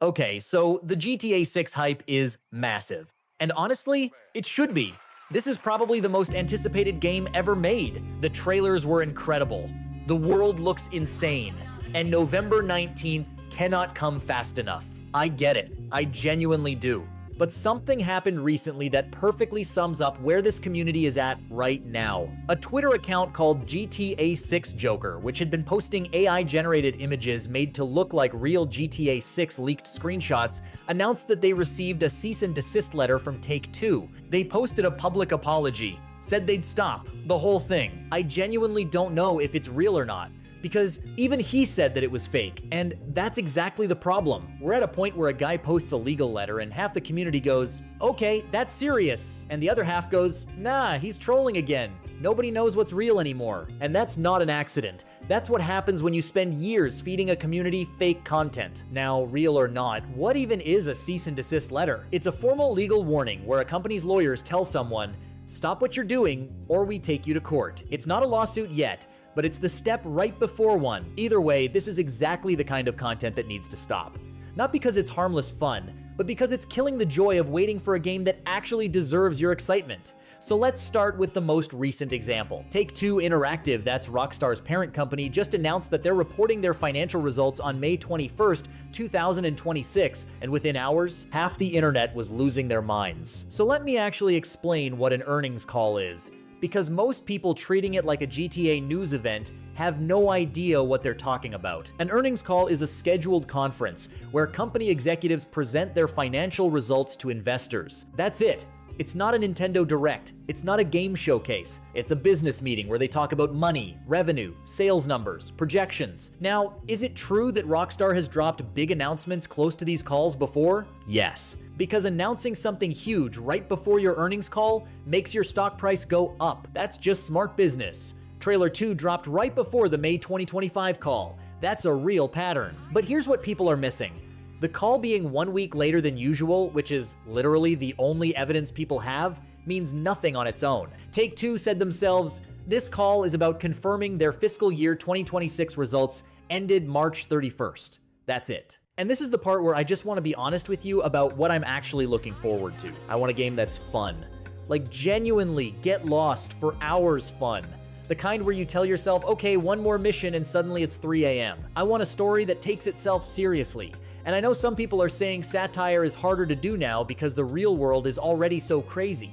Okay, so the GTA 6 hype is massive. And honestly, it should be. This is probably the most anticipated game ever made. The trailers were incredible. The world looks insane. And November 19th cannot come fast enough. I get it. I genuinely do. But something happened recently that perfectly sums up where this community is at right now. A Twitter account called GTA 6 Joker, which had been posting AI-generated images made to look like real GTA 6 leaked screenshots, announced that they received a cease and desist letter from Take-Two. They posted a public apology, said they'd stop, the whole thing. I genuinely don't know if it's real or not, because even he said that it was fake, and that's exactly the problem. We're at a point where a guy posts a legal letter and half the community goes, okay, that's serious, and the other half goes, nah, he's trolling again. Nobody knows what's real anymore. And that's not an accident. That's what happens when you spend years feeding a community fake content. Now, real or not, what even is a cease and desist letter? It's a formal legal warning where a company's lawyers tell someone, stop what you're doing or we take you to court. It's not a lawsuit yet, but it's the step right before one. Either way, this is exactly the kind of content that needs to stop. Not because it's harmless fun, but because it's killing the joy of waiting for a game that actually deserves your excitement. So let's start with the most recent example. Take-Two Interactive, that's Rockstar's parent company, just announced that they're reporting their financial results on May 21st, 2026, and within hours, half the internet was losing their minds. So let me actually explain what an earnings call is, because most people treating it like a GTA news event have no idea what they're talking about. An earnings call is a scheduled conference where company executives present their financial results to investors. That's it. It's not a Nintendo Direct. It's not a game showcase. It's a business meeting where they talk about money, revenue, sales numbers, projections. Now, is it true that Rockstar has dropped big announcements close to these calls before? Yes. Because announcing something huge right before your earnings call makes your stock price go up. That's just smart business. Trailer 2 dropped right before the May 2025 call. That's a real pattern. But here's what people are missing. The call being 1 week later than usual, which is literally the only evidence people have, means nothing on its own. Take-Two said themselves, this call is about confirming their fiscal year 2026 results ended March 31st. That's it. And this is the part where I just want to be honest with you about what I'm actually looking forward to. I want a game that's fun. Like genuinely get lost for hours fun. The kind where you tell yourself, okay, one more mission and suddenly it's 3 a.m. I want a story that takes itself seriously. And I know some people are saying satire is harder to do now because the real world is already so crazy.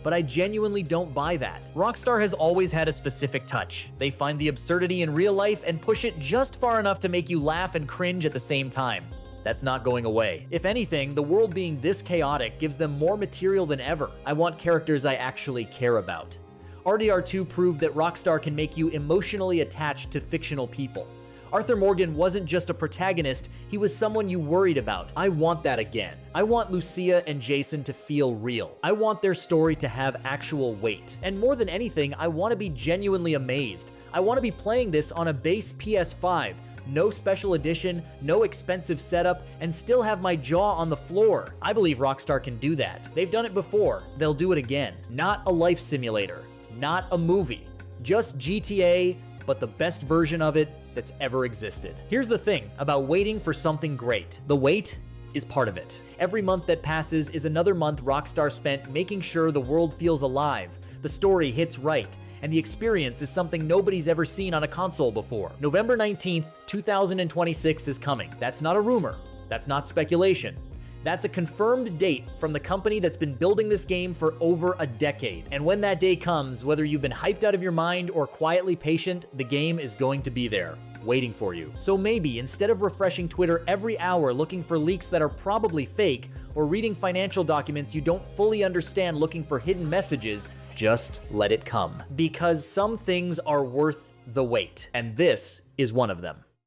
But I genuinely don't buy that. Rockstar has always had a specific touch. They find the absurdity in real life and push it just far enough to make you laugh and cringe at the same time. That's not going away. If anything, the world being this chaotic gives them more material than ever. I want characters I actually care about. RDR2 proved that Rockstar can make you emotionally attached to fictional people. Arthur Morgan wasn't just a protagonist, he was someone you worried about. I want that again. I want Lucia and Jason to feel real. I want their story to have actual weight. And more than anything, I want to be genuinely amazed. I want to be playing this on a base PS5, no special edition, no expensive setup, and still have my jaw on the floor. I believe Rockstar can do that. They've done it before. They'll do it again. Not a life simulator. Not a movie. Just GTA, but the best version of it that's ever existed. Here's the thing about waiting for something great. The wait is part of it. Every month that passes is another month Rockstar spent making sure the world feels alive, the story hits right, and the experience is something nobody's ever seen on a console before. November 19th, 2026 is coming. That's not a rumor. That's not speculation. That's a confirmed date from the company that's been building this game for over a decade. And when that day comes, whether you've been hyped out of your mind or quietly patient, the game is going to be there, waiting for you. So maybe instead of refreshing Twitter every hour looking for leaks that are probably fake, or reading financial documents you don't fully understand looking for hidden messages, just let it come. Because some things are worth the wait, and this is one of them.